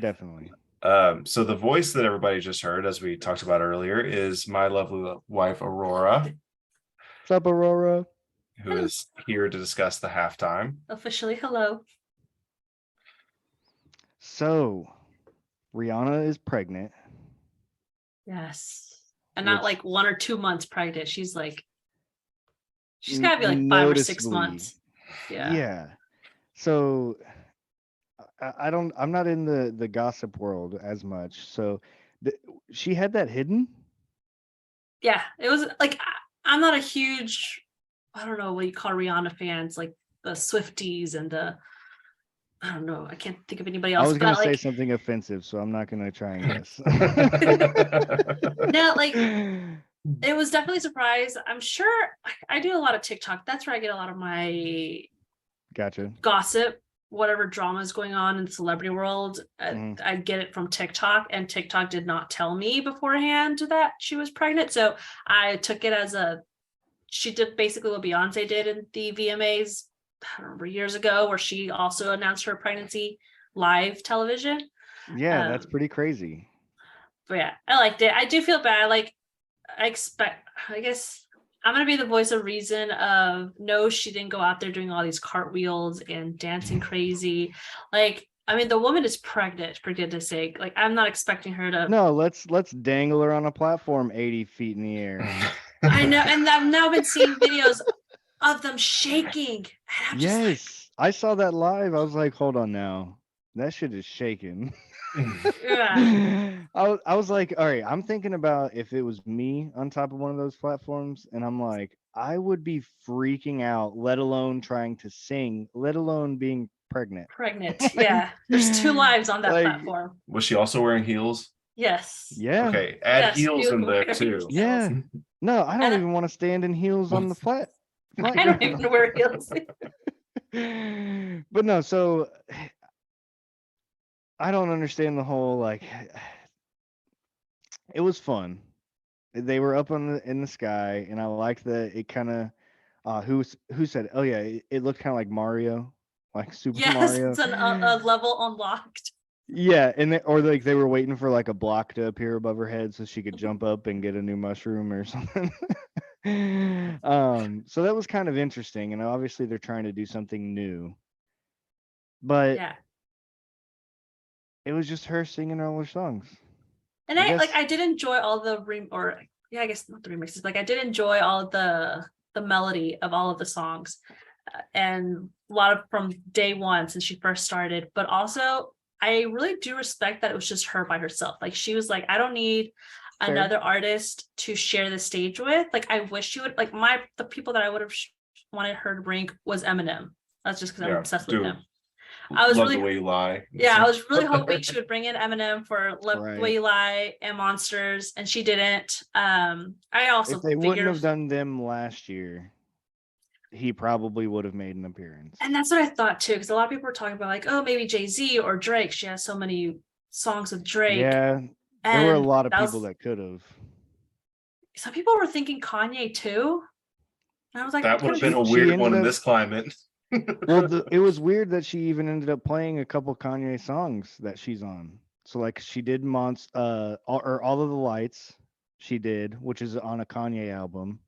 Definitely. So the voice that everybody just heard, as we talked about earlier, is my lovely wife, Aurora, What's up, Aurora? who is here to discuss the halftime. Officially, hello. So, Rihanna is pregnant. Yes. And not Which- like 1 or 2 months pregnant. She's gotta be like 5 or 6 Noticeably. months. Yeah. Yeah. So I'm not in the gossip world as much. So she had that hidden? Yeah. It was like I'm not a huge, I don't know what you call Rihanna fans, like the Swifties and the, I don't know, I can't think of anybody I else. was gonna But say like something offensive, so I'm not gonna try and guess. no, like it was definitely a surprise. I'm sure I do a lot of TikTok. That's where I get a lot of my Gotcha. gossip, whatever drama is going on in the celebrity world. I get it from TikTok, and TikTok did not tell me beforehand that she was pregnant. So I took it as she did basically what Beyonce did in the VMAs, I don't remember, years ago, where she also announced her pregnancy live television. Yeah, that's pretty crazy. But yeah, I liked it. I do feel bad. Like I guess I'm gonna be the voice of reason of no, she didn't go out there doing all these cartwheels and dancing crazy. Like, I mean, the woman is pregnant, for goodness sake. Like, I'm not expecting her to. No, let's dangle her on a platform 80 feet in the air. I know, and I've now been seeing videos of them shaking. Yes, I saw that live. I was like, hold on now. That shit is shaking. Yeah. I was like, all right, I'm thinking about if it was me on top of one of those platforms, and I'm like, I would be freaking out, let alone trying to sing, let alone being pregnant. Yeah. There's 2 lives on that Like, platform. Was she also wearing heels? Yes. Yeah. Okay, add Yes, heels in there too. heels. Yeah. No, I don't And even want to stand in heels on the flat I don't even wear heels. But no, so I don't understand the whole, like, it was fun. They were up in the sky, and I liked that it kind of who said, oh yeah, it looked kind of like Mario, like Super Yes, Mario. it's a level unlocked. Yeah, and or like they were waiting for like a block to appear above her head so she could jump up and get a new mushroom or something. So that was kind of interesting, and obviously they're trying to do something new. But Yeah. it was just her singing all her songs. And I did enjoy all the I guess not the remixes. Like I did enjoy all of the melody of all of the songs, and a lot of from day one since she first started. But also, I really do respect that it was just her by herself. Like she was like, I don't need another artist to share the stage with. Like I wish she would. Like the people that I would have wanted her to bring was Eminem. That's just because I'm obsessed with him. I was Love really the Way You Lie. Yeah, I was really hoping she would bring in Eminem for Love Right. the Way You Lie and Monsters, and she didn't. I also If they figured, wouldn't have done them last year, he probably would have made an appearance. and that's what I thought too, because a lot of people were talking about like, oh, maybe Jay-Z or Drake. She has so many songs with Drake. Yeah, there were a lot of people that could have. Some people were thinking Kanye too. And I was like, that would have been a weird one in this climate. Well, it was weird that she even ended up playing a couple Kanye songs that she's on. So like she did or All of the Lights, she did, which is on a Kanye album.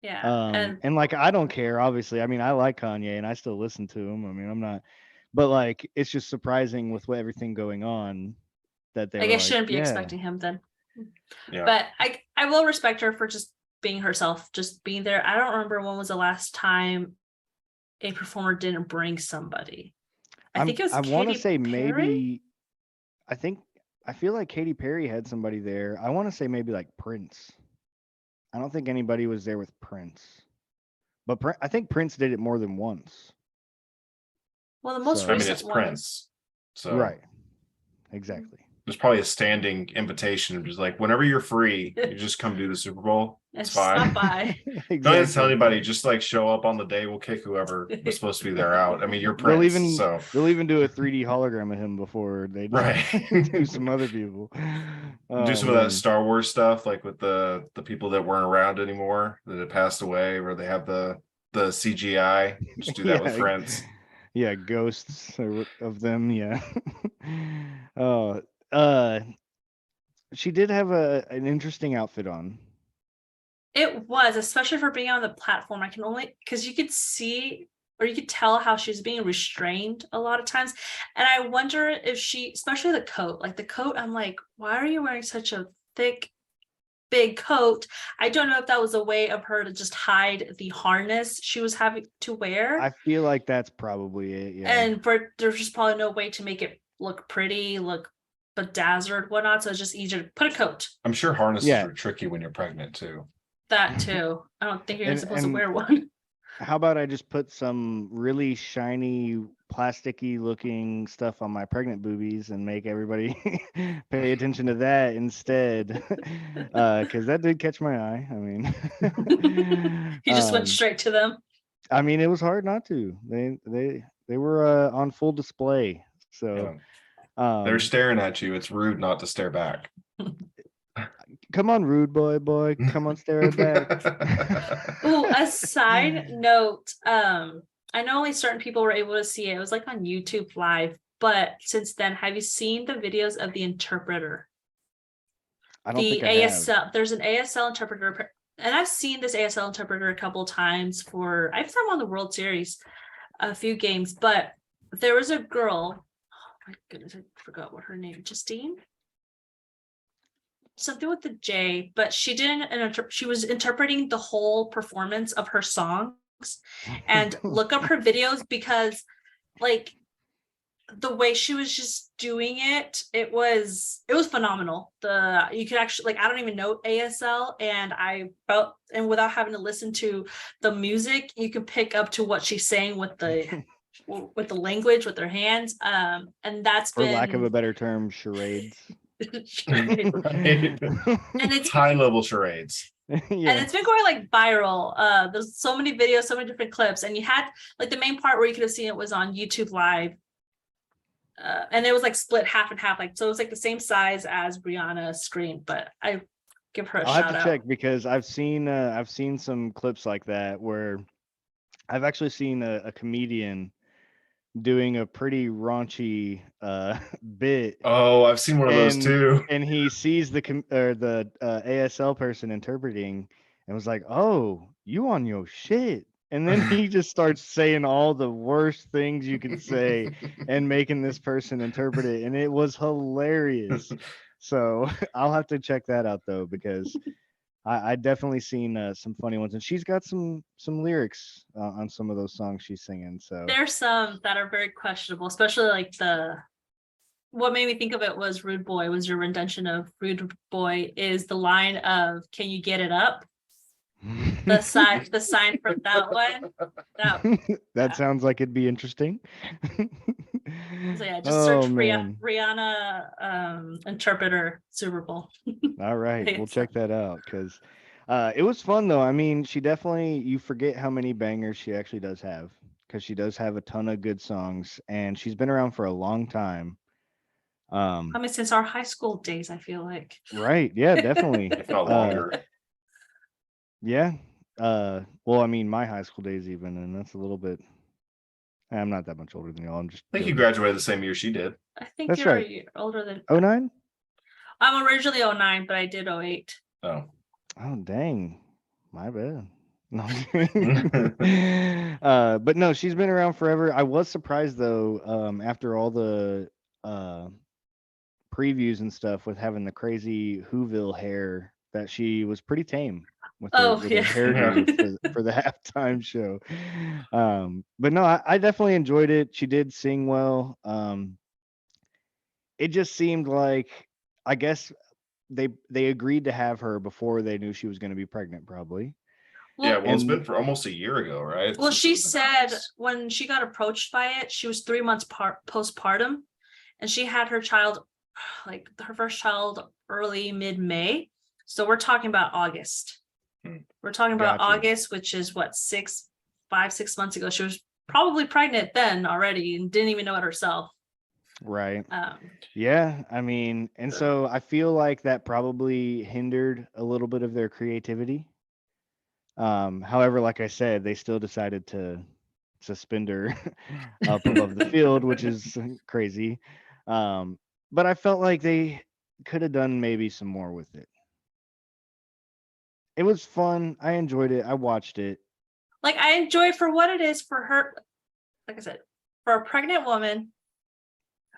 Yeah. And like I don't care, obviously. I mean, I like Kanye and I still listen to him. I mean, I'm not, but like it's just surprising with everything going on that they. I guess shouldn't be expecting him then. Yeah. But I will respect her for just being herself, just being there. I don't remember when was the last time a performer didn't bring somebody. I think it was I want to say Perry? maybe. I feel like Katy Perry had somebody there. I want to say maybe like Prince. I don't think anybody was there with Prince, but I think Prince did it more than once. Well, the most recent it's Prince, so right, exactly. There's probably a standing invitation, just like whenever you're free, you just come do the Super Bowl. It's fine. Stop by. Exactly. Don't even tell anybody. Just like show up on the day. We'll kick whoever was supposed to be there out. I mean, you're Prince, they'll even do a 3D hologram of him before they do some other people. Do some of that Star Wars stuff, like with the people that weren't around anymore, that had passed away, where they have the CGI. Just do that with Prince. Yeah, ghosts of them. Yeah. Oh, uh, she did have an interesting outfit on. It was, especially for being on the platform. I can only because you could see or you could tell how she's being restrained a lot of times. And I wonder if she, especially the coat, like the coat, I'm like, why are you wearing such a thick, big coat? I don't know if that was a way of her to just hide the harness she was having to wear. I feel like that's probably it. Yeah. And there's just probably no way to make it look pretty, look bedazzled, whatnot. So it's just easier to put a coat. I'm sure harnesses Yeah. are tricky when you're pregnant too. That too. I don't think you're And- supposed to and- wear one. How about I just put some really shiny, plasticky looking stuff on my pregnant boobies and make everybody pay attention to that instead? Because that did catch my eye. I mean, He just went straight to them. I mean, it was hard not to. They were on full display. So They're staring at you. It's rude not to stare back. come on, rude boy, come on, stare back. Ooh, a side note. I know only certain people were able to see it. It was like on YouTube Live. But since then, have you seen the videos of the interpreter? I don't think I ASL. have. There's an ASL interpreter, and I've seen this ASL interpreter a couple times I've seen him on the World Series, a few games. But there was a girl. Oh my goodness, I forgot what her name. Justine. Something with the J, but she didn't. She was interpreting the whole performance of her songs, and look up her videos because, like, the way she was just doing it, it was phenomenal. You could actually, like, I don't even know ASL, and I felt, and without having to listen to the music, you can pick up to what she's saying with the language, with her hands. And that's For lack of a better term, charades. and it's high level charades. Yeah. And it's been going like viral. There's so many videos, so many different clips, and you had like the main part where you could have seen it was on YouTube Live, and it was like split half and half, like so it was like the same size as Rihanna's screen. But I give her a I'll shout have to out. check because I've seen some clips like that where I've actually seen a comedian doing a pretty raunchy bit. Oh, I've seen one of those too. And he sees the ASL person interpreting and was like, "Oh, you on your shit." And then he just starts saying all the worst things you could say and making this person interpret it, and it was hilarious. So I'll have to check that out though, because I definitely seen some funny ones, and she's got some lyrics on some of those songs she's singing. So There's some that are very questionable, especially like what made me think of it was Rude Boy. Was your rendition of Rude Boy is the line of "Can you get it up?" The sign for that one. That sounds like it'd be interesting. So yeah, just search Rihanna interpreter Super Bowl. All right, we'll check that out because it was fun though. I mean, you forget how many bangers she actually does have, because she does have a ton of good songs, and she's been around for a long time. I mean, since our high school days, I feel like. Right. Yeah, definitely. If not longer. Yeah. Well, I mean, my high school days even, and that's a little bit. I'm not that much older than y'all. I'm just. I think you graduated the same year she did. I think That's you're right. a year older than. 09? I'm originally 09, but I did 08. Oh. Oh, dang. My bad. No. But no, she's been around forever. I was surprised though, after all the previews and stuff with having the crazy Whoville hair, that she was pretty tame with her hairdo for the halftime show. But no, I definitely enjoyed it. She did sing well. It just seemed like, I guess they agreed to have her before they knew she was going to be pregnant, probably. Yeah, well, it's been for almost a year ago, right? Well, she said when she got approached by it, she was 3 months postpartum, and she had her child, like her first child, early mid-May. So we're talking about August. We're talking about August, which is what, 6 months ago. She was probably pregnant then already and didn't even know it herself. Right. Yeah, I mean, and so I feel like that probably hindered a little bit of their creativity. However, like I said, they still decided to suspender up above the field, which is crazy. But I felt like they could have done maybe some more with it. It was fun. I enjoyed it. I watched it. Like, I enjoy it for what it is for her. Like I said, for a pregnant woman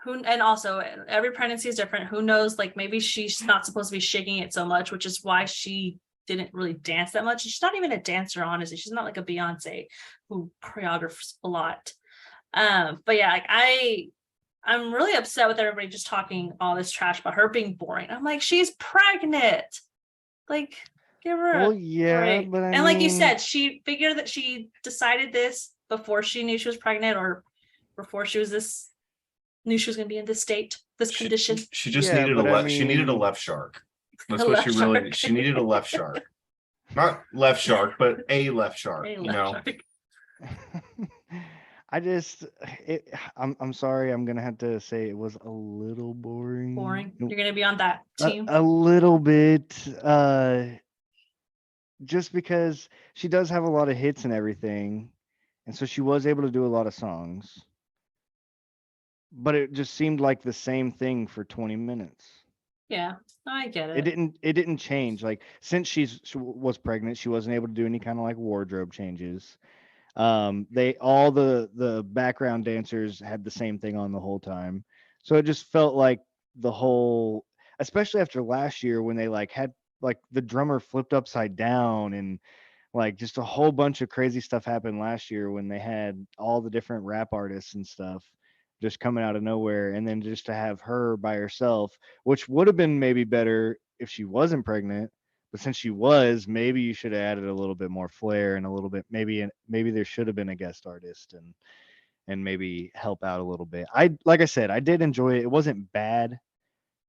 who, and also every pregnancy is different. Who knows? Like, maybe she's not supposed to be shaking it so much, which is why she didn't really dance that much. She's not even a dancer, honestly. She's not like a Beyonce who choreographs a lot. But yeah, like I'm really upset with everybody just talking all this trash about her being boring. I'm like, she's pregnant. Like, give her Well, a yeah, break. but I And like you mean, said, she figured that she decided this before she knew she was pregnant, or before she was knew she was going to be in this state, this condition. She just yeah, needed but I she needed a mean, left shark. That's A what left she really shark. she needed a left shark. Not left shark, but a left shark, A you left know. shark. I just, I'm sorry. I'm gonna have to say it was a little boring. Boring. You're going to be on that team. A little bit. Just because she does have a lot of hits and everything, and so she was able to do a lot of songs. But it just seemed like the same thing for 20 minutes. Yeah, I get It it. didn't change. Like since she was pregnant, she wasn't able to do any kind of like wardrobe changes. They all the background dancers had the same thing on the whole time. So it just felt like the whole, especially after last year when they like had like the drummer flipped upside down and like just a whole bunch of crazy stuff happened last year when they had all the different rap artists and stuff just coming out of nowhere, and then just to have her by herself, which would have been maybe better if she wasn't pregnant, but since she was, maybe you should have added a little bit more flair and a little bit, maybe there should have been a guest artist and maybe help out a little bit. I like I said, I did enjoy it. It wasn't bad,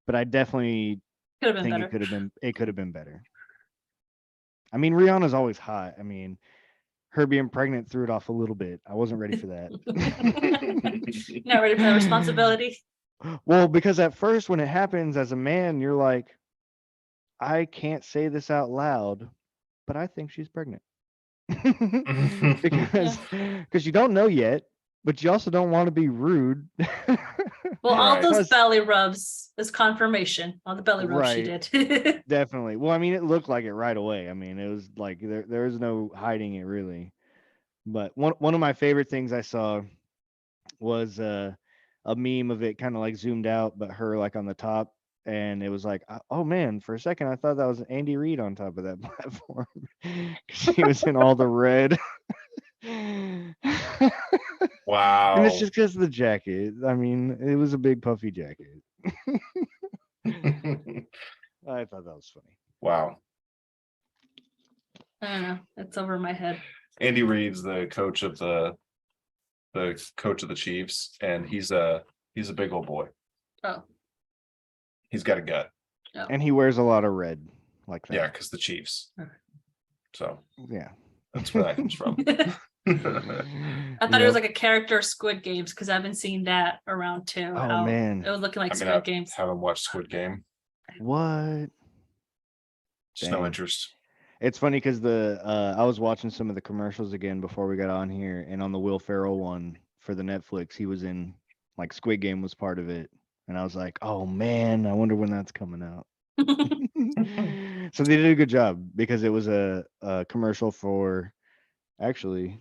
but I definitely Could have been think better. it could have been better. I mean, Rihanna's always hot. I mean, her being pregnant threw it off a little bit. I wasn't ready for that. Not ready for that responsibility. Well, because at first when it happens as a man, you're like, I can't say this out loud, but I think she's pregnant. because you don't know yet, but you also don't want to be rude. Well, all Right. those belly rubs is confirmation. All the belly rubs she Right. did. Definitely. Well, I mean, it looked like it right away. I mean, it was like there was no hiding it really. But one of my favorite things I saw was a meme of it kind of like zoomed out, but her like on the top, and it was like, oh man, for a second I thought that was Andy Reid on top of that platform. 'Cause he was in all the red. And Wow. it's just because of the jacket. I mean, it was a big puffy jacket. I thought that was funny. Wow. I don't know. It's over my head. Andy Reid's the coach of the Chiefs, and he's a big old boy. Oh. He's got a gut. Oh. And he wears a lot of red like that. Yeah, because the Chiefs. Okay. So yeah, that's where that comes from. I thought it was like a character of Squid Games, because I've been seeing that around too. Oh man, it was looking like I mean, Squid Games. haven't watched Squid Game. What? Just no interest. It's funny because I was watching some of the commercials again before we got on here, and on the Will Ferrell one for the Netflix, he was in like Squid Game was part of it, and I was like, oh man, I wonder when that's coming out. So they did a good job because it was a commercial for actually,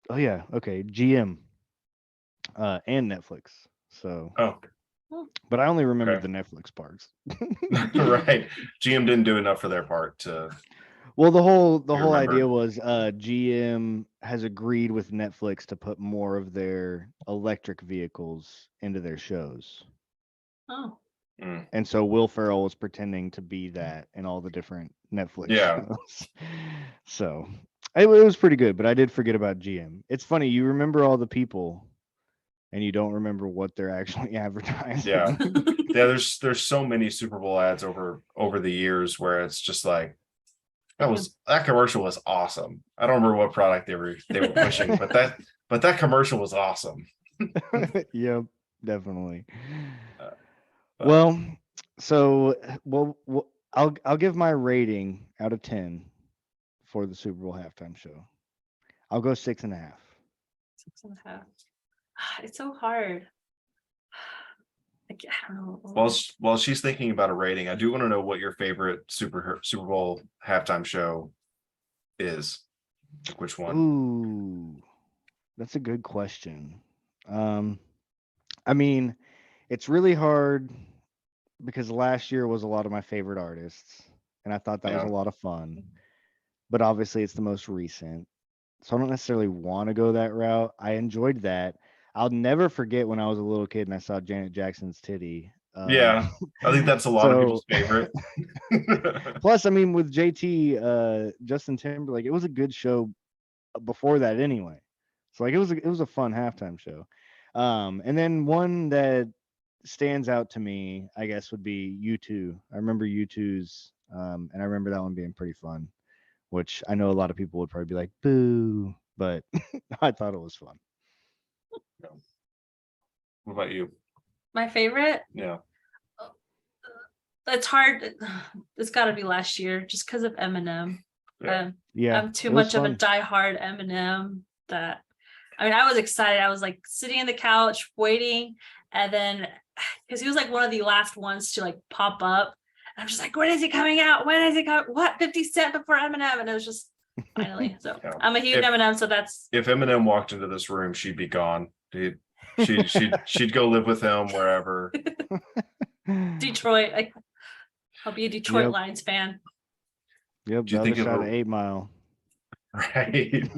oh yeah, okay, GM and Netflix. So but I only remember the Netflix parts. Right. GM didn't do enough for their part to. Well, the whole idea was GM has agreed with Netflix to put more of their electric vehicles into their shows. Oh. And so Will Ferrell was pretending to be that in all the different Netflix shows. So it was pretty good, but I did forget about GM. It's funny, you remember all the people and you don't remember what they're actually advertising. Yeah. There's so many Super Bowl ads over the years where it's just like, that commercial was awesome. I don't remember what product they were pushing, but that commercial was awesome. Yep, definitely. Well, so I'll give my rating out of 10 for the Super Bowl halftime show. I'll go 6.5. 6.5. It's so hard. I don't know. While she's thinking about a rating, I do want to know what your favorite Super Bowl halftime show is. Which one? Ooh, that's a good question. I mean, it's really hard because last year was a lot of my favorite artists, and I thought that was a lot of fun. But obviously, it's the most recent, so I don't necessarily want to go that route. I enjoyed that. I'll never forget when I was a little kid and I saw Janet Jackson's titty. Yeah, I think that's a lot of people's favorite. Plus, I mean, with JT, Justin Timberlake, it was a good show before that anyway. So like it was a fun halftime show. And then one that stands out to me, I guess, would be U2. I remember U2's, and I remember that one being pretty fun, which I know a lot of people would probably be like, boo, but I thought it was fun. What about you? My favorite? Yeah. It's hard. It's got to be last year just because of Eminem. Yeah, I'm too much of a diehard Eminem that, I mean, I was excited. I was like sitting in the couch waiting, and then because he was like one of the last ones to like pop up. And I'm just like, when is he coming out? When is he coming? What, 50 Cent before Eminem? And it was just finally. So Yeah. I'm a huge Eminem. So that's, if Eminem walked into this room, she'd be gone. She'd go live with him wherever. Detroit. I'll be a Detroit Lions fan. Yep, the other side of 8 Mile. Right.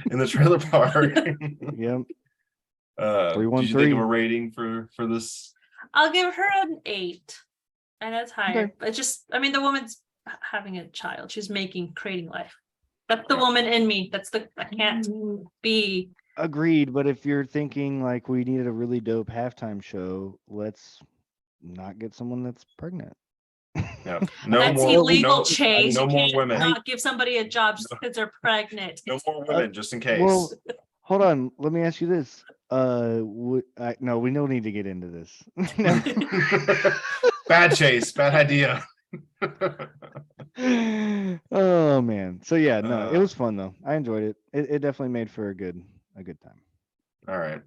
In the trailer park. Yep. 313. Did you think of a rating for this? I'll give her an 8. I know it's higher, but just, I mean, the woman's having a child. She's creating life. That's the woman in me. I can't be. Agreed, but if you're thinking like we needed a really dope halftime show, let's not get someone that's pregnant. Yeah. That's illegal, Chase. No you more can't women. not give somebody a job just because they're pregnant. No more women, just in case. Well, hold on. Let me ask you this. No, we don't need to get into this. Bad Chase, bad idea. Oh man. So yeah, no, it was fun though. I enjoyed it. It definitely made for a good time. All right.